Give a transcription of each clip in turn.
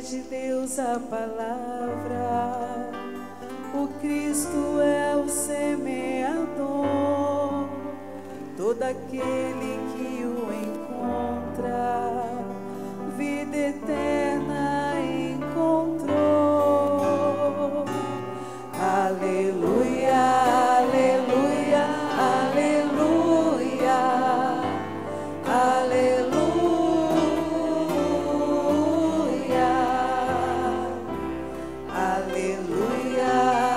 de Deus a palavra, o Cristo é o semeador, todo aquele que o encontra, vida eterna encontrou. Aleluia, aleluia, aleluia, aleluia, aleluia,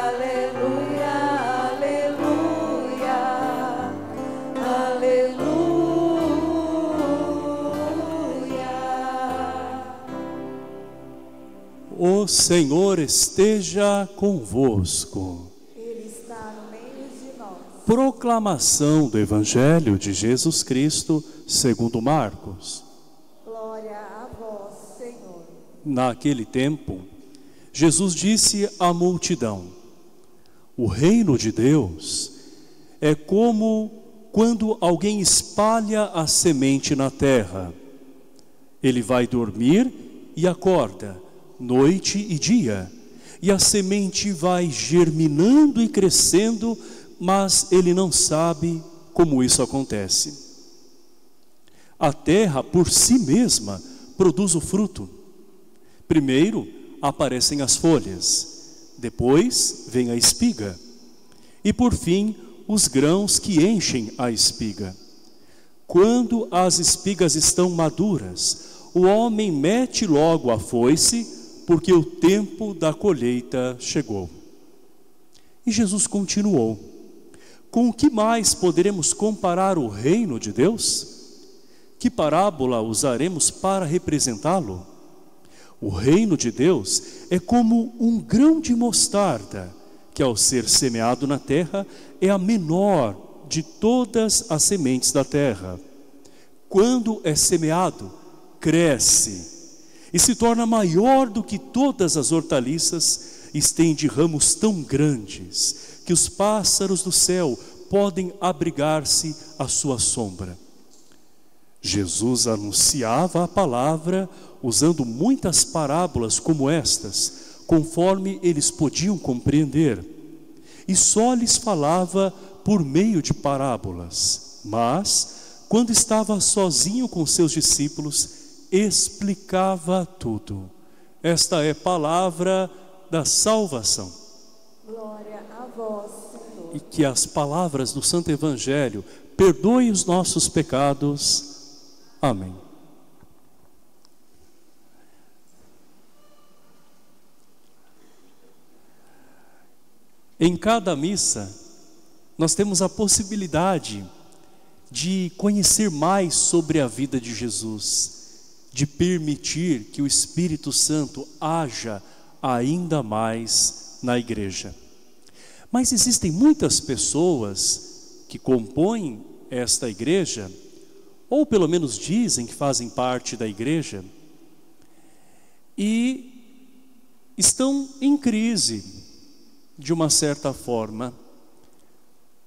aleluia, aleluia, aleluia. O Senhor esteja convosco. Ele está no meio de nós. Proclamação do Evangelho de Jesus Cristo segundo Marcos. Glória a vós, Senhor. Naquele tempo, Jesus disse à multidão: o reino de Deus é como quando alguém espalha a semente na terra. Ele vai dormir e acorda, noite e dia, e a semente vai germinando e crescendo, mas ele não sabe como isso acontece. A terra por si mesma produz o fruto. Primeiro aparecem as folhas, depois vem a espiga, e por fim os grãos que enchem a espiga. Quando as espigas estão maduras, o homem mete logo a foice, porque o tempo da colheita chegou. E Jesus continuou: com o que mais poderemos comparar o reino de Deus? Que parábola usaremos para representá-lo? O reino de Deus é como um grão de mostarda, que ao ser semeado na terra é a menor de todas as sementes da terra. Quando é semeado, cresce e se torna maior do que todas as hortaliças, estende ramos tão grandes que os pássaros do céu podem abrigar-se à sua sombra. Jesus anunciava a palavra usando muitas parábolas como estas, conforme eles podiam compreender, e só lhes falava por meio de parábolas. Mas, quando estava sozinho com seus discípulos, explicava tudo. Esta é palavra da salvação. Glória a vós, Senhor. E que as palavras do Santo Evangelho perdoem os nossos pecados. Amém. Em cada missa, nós temos a possibilidade de conhecer mais sobre a vida de Jesus, de permitir que o Espírito Santo haja ainda mais na igreja. Mas existem muitas pessoas que compõem esta igreja, ou pelo menos dizem que fazem parte da igreja, e estão em crise, de uma certa forma,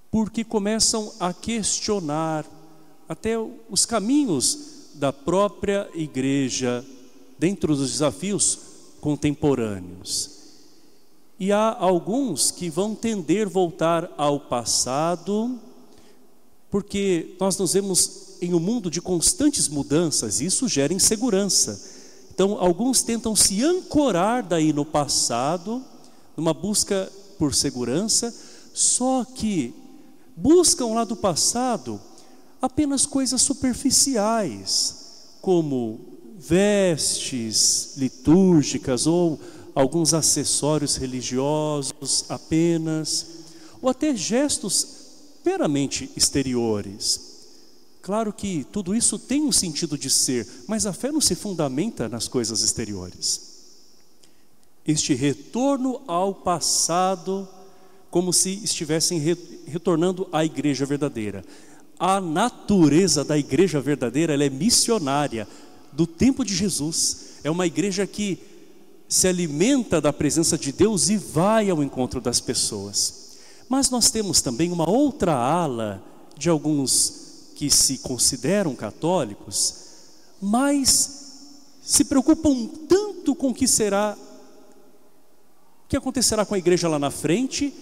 porque começam a questionar até os caminhos da própria igreja dentro dos desafios contemporâneos. E há alguns que vão tender a voltar ao passado, porque nós nos vemos em um mundo de constantes mudanças, e isso gera insegurança. Então alguns tentam se ancorar daí no passado, numa busca por segurança, só que buscam lá do passado apenas coisas superficiais, como vestes litúrgicas ou alguns acessórios religiosos apenas, ou até gestos meramente exteriores. Claro que tudo isso tem um sentido de ser, mas a fé não se fundamenta nas coisas exteriores. Este retorno ao passado, como se estivessem retornando à igreja verdadeira. A natureza da igreja verdadeira, ela é missionária do tempo de Jesus. É uma igreja que se alimenta da presença de Deus e vai ao encontro das pessoas. Mas nós temos também uma outra ala de alguns que se consideram católicos, mas se preocupam tanto tanto com o que acontecerá com a igreja lá na frente,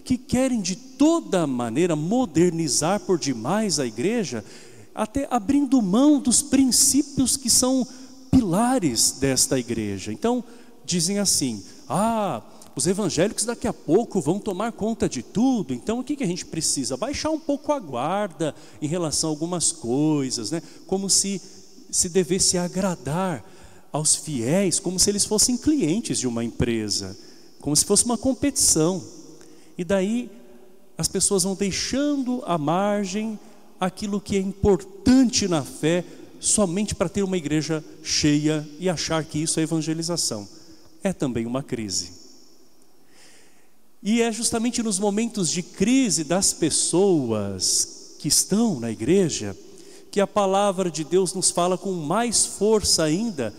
que querem de toda maneira modernizar por demais a igreja, até abrindo mão dos princípios que são pilares desta igreja. Então, dizem assim: os evangélicos daqui a pouco vão tomar conta de tudo, então o que a gente precisa? Baixar um pouco a guarda em relação a algumas coisas, né? Como se devesse agradar aos fiéis, como se eles fossem clientes de uma empresa, como se fosse uma competição. E daí as pessoas vão deixando à margem aquilo que é importante na fé, somente para ter uma igreja cheia e achar que isso é evangelização. É também uma crise. E é justamente nos momentos de crise das pessoas que estão na igreja que a palavra de Deus nos fala com mais força ainda,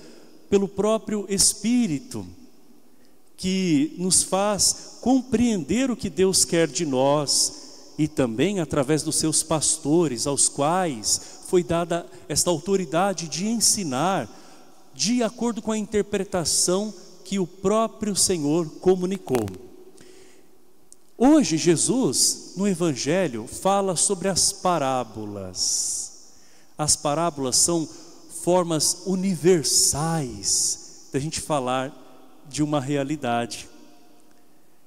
pelo próprio Espírito, que nos faz compreender o que Deus quer de nós, e também através dos seus pastores, aos quais foi dada esta autoridade de ensinar de acordo com a interpretação que o próprio Senhor comunicou. Hoje Jesus, no Evangelho, fala sobre as parábolas. As parábolas são formas universais da gente falar de uma realidade.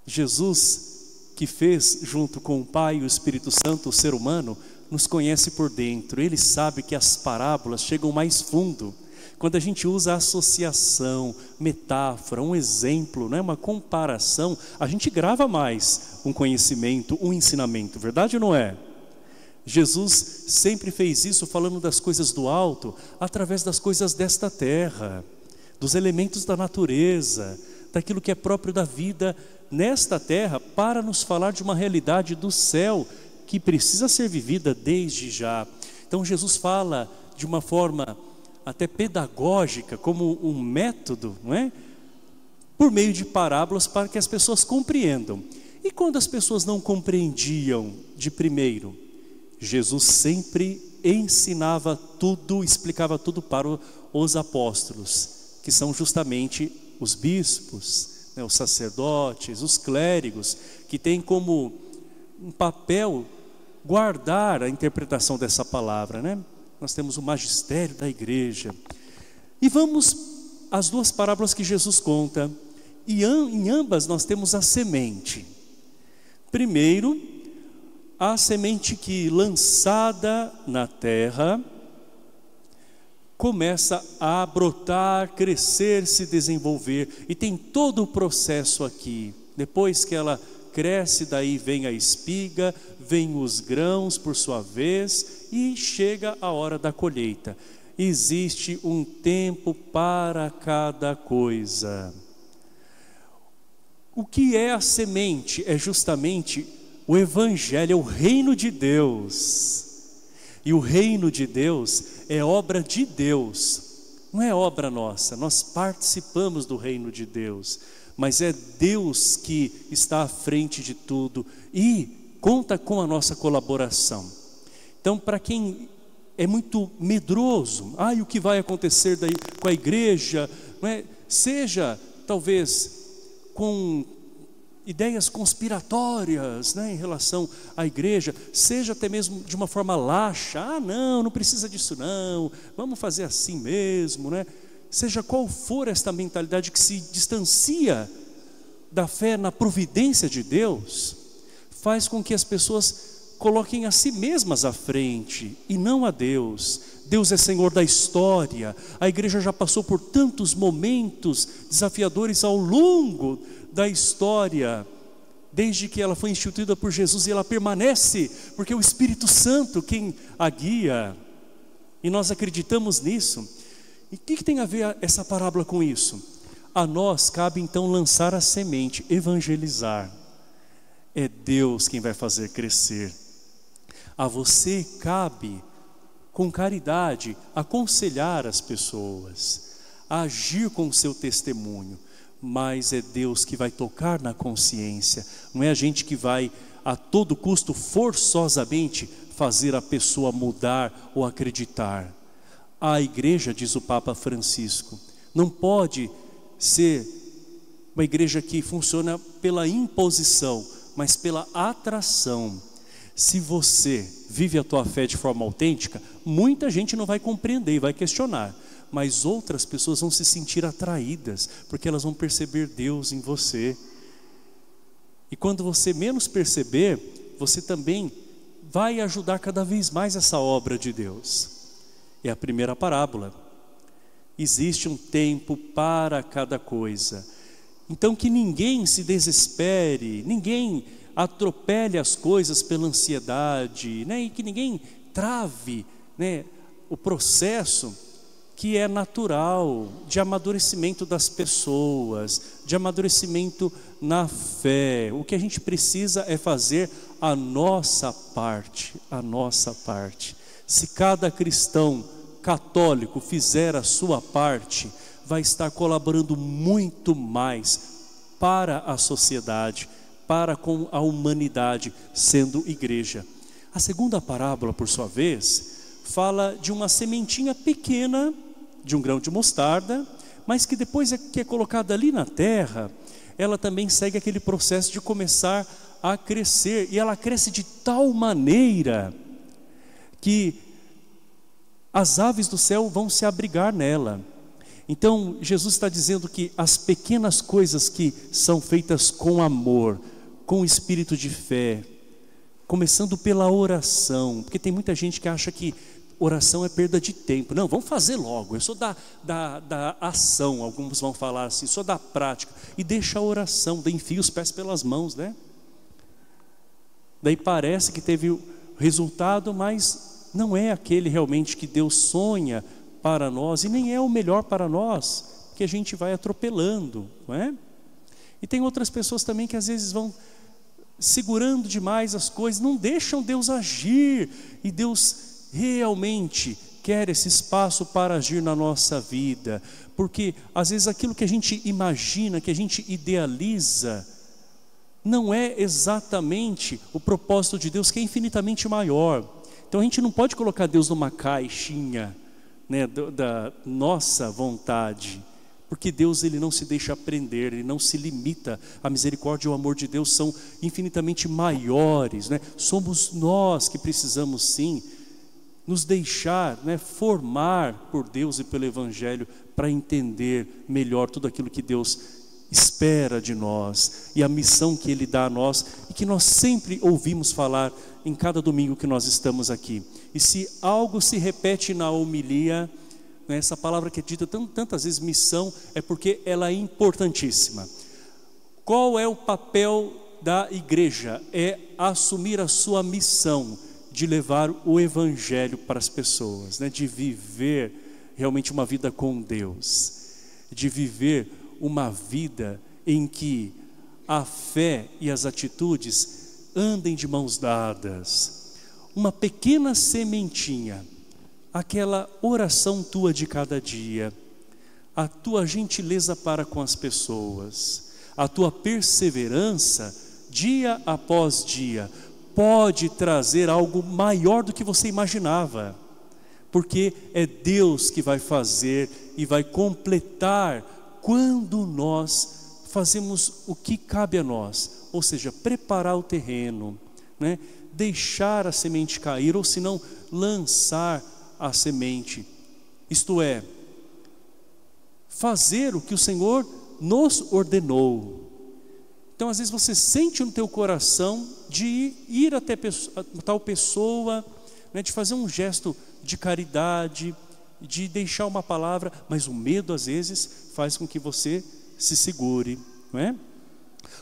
Jesus, que fez junto com o Pai e o Espírito Santo o ser humano, nos conhece por dentro. Ele sabe que as parábolas chegam mais fundo. Quando a gente usa associação, metáfora, um exemplo, né, uma comparação, a gente grava mais um conhecimento, um ensinamento, verdade ou não é? Jesus sempre fez isso falando das coisas do alto, através das coisas desta terra, dos elementos da natureza, daquilo que é próprio da vida nesta terra, para nos falar de uma realidade do céu, que precisa ser vivida desde já. Então Jesus fala de uma forma até pedagógica, como um método, não é? Por meio de parábolas, para que as pessoas compreendam. E quando as pessoas não compreendiam de primeiro, Jesus sempre ensinava tudo, explicava tudo para os apóstolos, que são justamente os bispos, né, os sacerdotes, os clérigos, que têm como um papel guardar a interpretação dessa palavra, né? Nós temos o magistério da igreja. E vamos às duas parábolas que Jesus conta, e em ambas nós temos a semente. Primeiro, a semente que, lançada na terra, começa a brotar, crescer, se desenvolver, e tem todo o processo aqui. Depois que ela cresce, daí vem a espiga, vem os grãos por sua vez, e chega a hora da colheita. Existe um tempo para cada coisa. O que é a semente? É justamente o Evangelho, é o reino de Deus. E o reino de Deus é obra de Deus, não é obra nossa. Nós participamos do reino de Deus, mas é Deus que está à frente de tudo e conta com a nossa colaboração. Então, para quem é muito medroso, o que vai acontecer daí com a igreja, não é? Seja talvez com ideias conspiratórias, né, em relação à igreja, seja até mesmo de uma forma laxa, não precisa disso não, vamos fazer assim mesmo, né? Seja qual for esta mentalidade que se distancia da fé na providência de Deus, faz com que as pessoas coloquem a si mesmas à frente e não a Deus. Deus é Senhor da história. A igreja já passou por tantos momentos desafiadores ao longo da história, desde que ela foi instituída por Jesus, e ela permanece, porque é o Espírito Santo quem a guia, e nós acreditamos nisso. E o que tem a ver essa parábola com isso? A nós cabe então lançar a semente, evangelizar. É Deus quem vai fazer crescer. A você cabe, com caridade, aconselhar as pessoas, agir com o seu testemunho, mas é Deus que vai tocar na consciência. Não é a gente que vai a todo custo, forçosamente, fazer a pessoa mudar ou acreditar. A igreja, diz o Papa Francisco, não pode ser uma igreja que funciona pela imposição, mas pela atração. Se você vive a tua fé de forma autêntica, muita gente não vai compreender e vai questionar, mas outras pessoas vão se sentir atraídas, porque elas vão perceber Deus em você. E quando você menos perceber, você também vai ajudar cada vez mais essa obra de Deus. É a primeira parábola. Existe um tempo para cada coisa. Então que ninguém se desespere, ninguém atropele as coisas pela ansiedade, né? E que ninguém trave, né, o processo que é natural de amadurecimento das pessoas, de amadurecimento na fé. O que a gente precisa é fazer a nossa parte, a nossa parte. Se cada cristão católico fizer a sua parte, vai estar colaborando muito mais para a sociedade, para com a humanidade, sendo igreja. A segunda parábola, por sua vez, fala de uma sementinha pequena, de um grão de mostarda, mas que depois que é colocada ali na terra, ela também segue aquele processo de começar a crescer, e ela cresce de tal maneira que as aves do céu vão se abrigar nela. Então Jesus está dizendo que as pequenas coisas que são feitas com amor, com espírito de fé, começando pela oração, porque tem muita gente que acha que oração é perda de tempo. Não, vamos fazer logo. Eu sou da ação, alguns vão falar assim, sou da prática. E deixa a oração, daí enfia os pés pelas mãos, né? Daí parece que teve resultado, mas não é aquele realmente que Deus sonha para nós, e nem é o melhor para nós, porque a gente vai atropelando, não é? E tem outras pessoas também que às vezes vão segurando demais as coisas, não deixam Deus agir, e Deus realmente quer esse espaço para agir na nossa vida, porque às vezes aquilo que a gente imagina, que a gente idealiza, não é exatamente o propósito de Deus, que é infinitamente maior. Então a gente não pode colocar Deus numa caixinha, né, da nossa vontade, porque Deus, ele não se deixa prender, ele não se limita. A misericórdia e o amor de Deus são infinitamente maiores, né? Somos nós que precisamos sim nos deixar, né, formar por Deus e pelo Evangelho, para entender melhor tudo aquilo que Deus espera de nós, e a missão que Ele dá a nós, e que nós sempre ouvimos falar em cada domingo que nós estamos aqui. E se algo se repete na homilia, né, essa palavra que é dita tantas vezes, missão, é porque ela é importantíssima. Qual é o papel da igreja? É assumir a sua missão de levar o Evangelho para as pessoas, né? De viver realmente uma vida com Deus, de viver uma vida em que a fé e as atitudes andem de mãos dadas. Uma pequena sementinha, aquela oração tua de cada dia, a tua gentileza para com as pessoas, a tua perseverança dia após dia, pode trazer algo maior do que você imaginava, porque é Deus que vai fazer e vai completar quando nós fazemos o que cabe a nós, ou seja, preparar o terreno, né? Deixar a semente cair, ou se não, lançar a semente, isto é, fazer o que o Senhor nos ordenou. Então às vezes você sente no teu coração de ir até tal pessoa, né, de fazer um gesto de caridade, de deixar uma palavra, mas o medo às vezes faz com que você se segure, não é?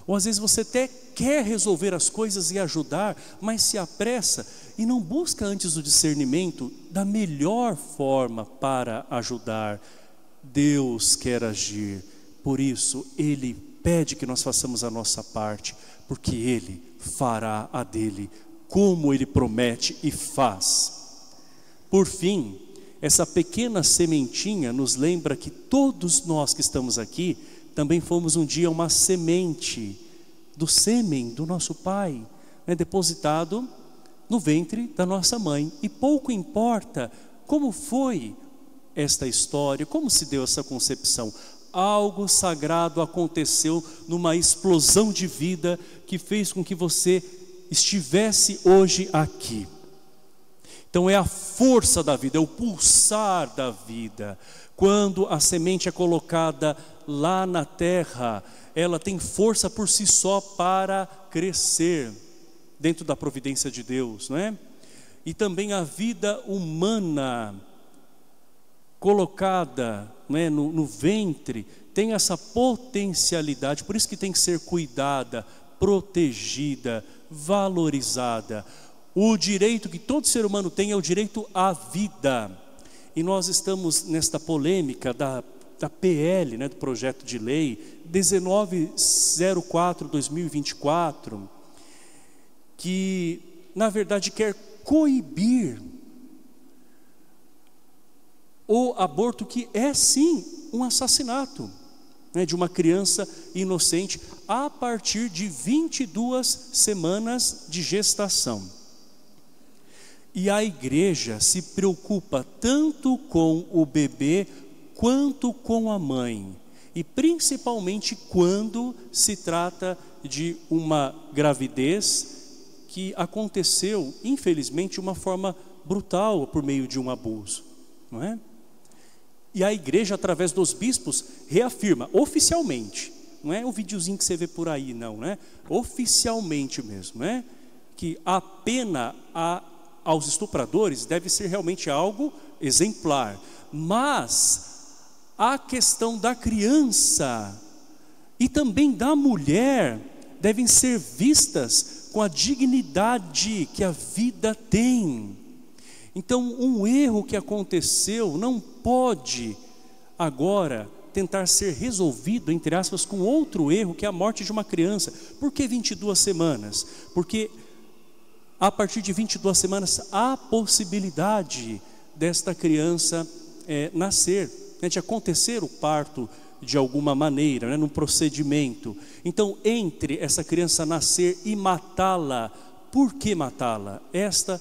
Ou às vezes você até quer resolver as coisas e ajudar, mas se apressa e não busca antes o discernimento da melhor forma para ajudar. Deus quer agir, por isso Ele pede que nós façamos a nossa parte, porque Ele fará a dele, como Ele promete e faz. Por fim, essa pequena sementinha nos lembra que todos nós que estamos aqui também fomos um dia uma semente do sêmen do nosso Pai, né, depositado no ventre da nossa mãe. E pouco importa como foi esta história, como se deu essa concepção. algo sagrado aconteceu numa explosão de vida que fez com que você estivesse hoje aqui. Então é a força da vida, é o pulsar da vida. Quando a semente é colocada lá na terra, ela tem força por si só para crescer dentro da providência de Deus, não é? E também a vida humana colocada, não é, no ventre, tem essa potencialidade, por isso que tem que ser cuidada, protegida, valorizada. O direito que todo ser humano tem é o direito à vida. E nós estamos nesta polêmica da PL, né, do projeto de lei 1904/2024, que na verdade quer coibir o aborto, que é sim um assassinato, né, de uma criança inocente a partir de 22 semanas de gestação. E a igreja se preocupa tanto com o bebê quanto com a mãe, e principalmente quando se trata de uma gravidez que aconteceu, infelizmente, de uma forma brutal por meio de um abuso, não é? E a igreja, através dos bispos, reafirma oficialmente, não é o videozinho que você vê por aí, não, né? Oficialmente mesmo, né? Que a pena aos estupradores deve ser realmente algo exemplar, mas a questão da criança e também da mulher devem ser vistas com a dignidade que a vida tem. Então, um erro que aconteceu não pode agora tentar ser resolvido, entre aspas, com outro erro, que é a morte de uma criança. Por que 22 semanas? Porque a partir de 22 semanas há possibilidade desta criança nascer, né, de acontecer o parto de alguma maneira, né, num procedimento. Então, entre essa criança nascer e matá-la, por que matá-la? Esta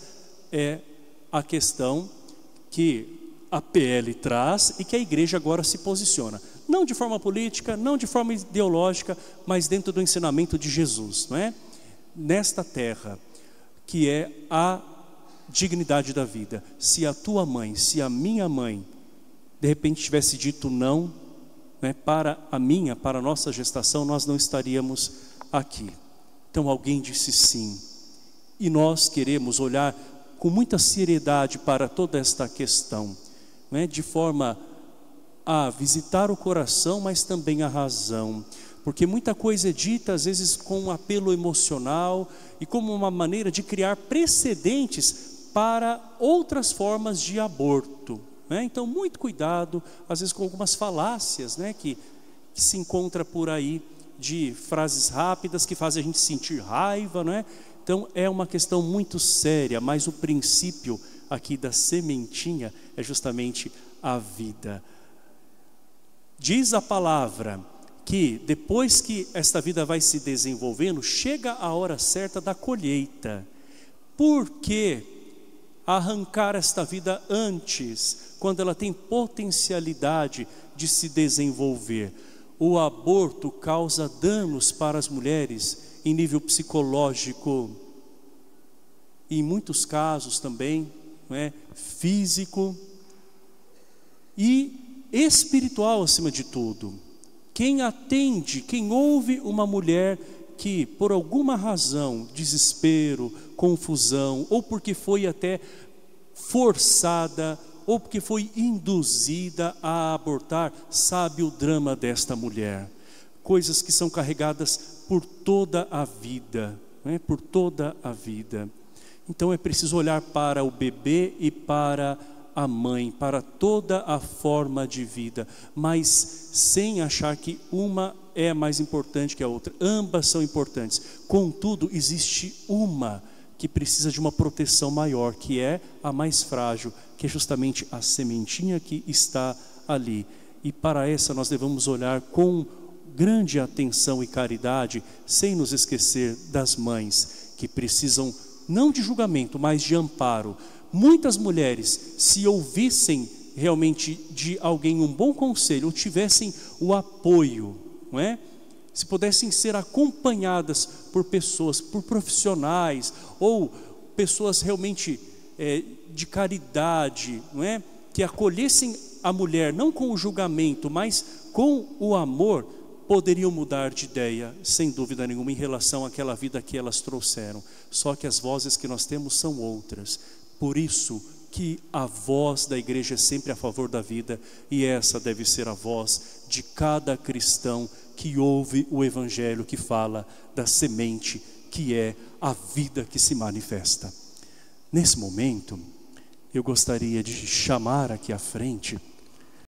é a questão que a PL traz e que a igreja agora se posiciona. Não de forma política, não de forma ideológica, mas dentro do ensinamento de Jesus, não é? Nesta terra, que é a dignidade da vida. Se a tua mãe, se a minha mãe, de repente tivesse dito não, né, para a nossa gestação, nós não estaríamos aqui. Então alguém disse sim. E nós queremos olhar com muita seriedade para toda esta questão, né, de forma a visitar o coração, mas também a razão. Porque muita coisa é dita, às vezes com um apelo emocional e como uma maneira de criar precedentes para outras formas de aborto, né? Então, muito cuidado, às vezes com algumas falácias, né, que se encontra por aí, de frases rápidas que fazem a gente sentir raiva, né? Então, é uma questão muito séria, mas o princípio aqui da sementinha é justamente a vida. Diz a palavra que depois que esta vida vai se desenvolvendo, chega a hora certa da colheita. Por que arrancar esta vida antes, quando ela tem potencialidade de se desenvolver? O aborto causa danos para as mulheres em nível psicológico, e em muitos casos também, não é, físico e espiritual acima de tudo. Quem atende, quem ouve uma mulher que por alguma razão, desespero, confusão, ou porque foi até forçada, ou porque foi induzida a abortar, sabe o drama desta mulher. Coisas que são carregadas por toda a vida, né? Por toda a vida. Então é preciso olhar para o bebê e para a mãe, para toda a forma de vida, mas sem achar que uma é mais importante que a outra. Ambas são importantes. Contudo, existe uma que precisa de uma proteção maior, que é a mais frágil, que é justamente a sementinha que está ali. E para essa nós devemos olhar com grande atenção e caridade, sem nos esquecer das mães, que precisam não de julgamento, mas de amparo. Muitas mulheres, se ouvissem realmente de alguém um bom conselho, ou tivessem o apoio, não é? Se pudessem ser acompanhadas por pessoas, por profissionais, ou pessoas realmente de caridade, não é? Que acolhessem a mulher, não com o julgamento, mas com o amor, poderiam mudar de ideia, sem dúvida nenhuma, em relação àquela vida que elas trouxeram. Só que as vozes que nós temos são outras. Por isso que a voz da igreja é sempre a favor da vida, e essa deve ser a voz de cada cristão que ouve o evangelho, que fala da semente, que é a vida que se manifesta. Nesse momento, eu gostaria de chamar aqui à frente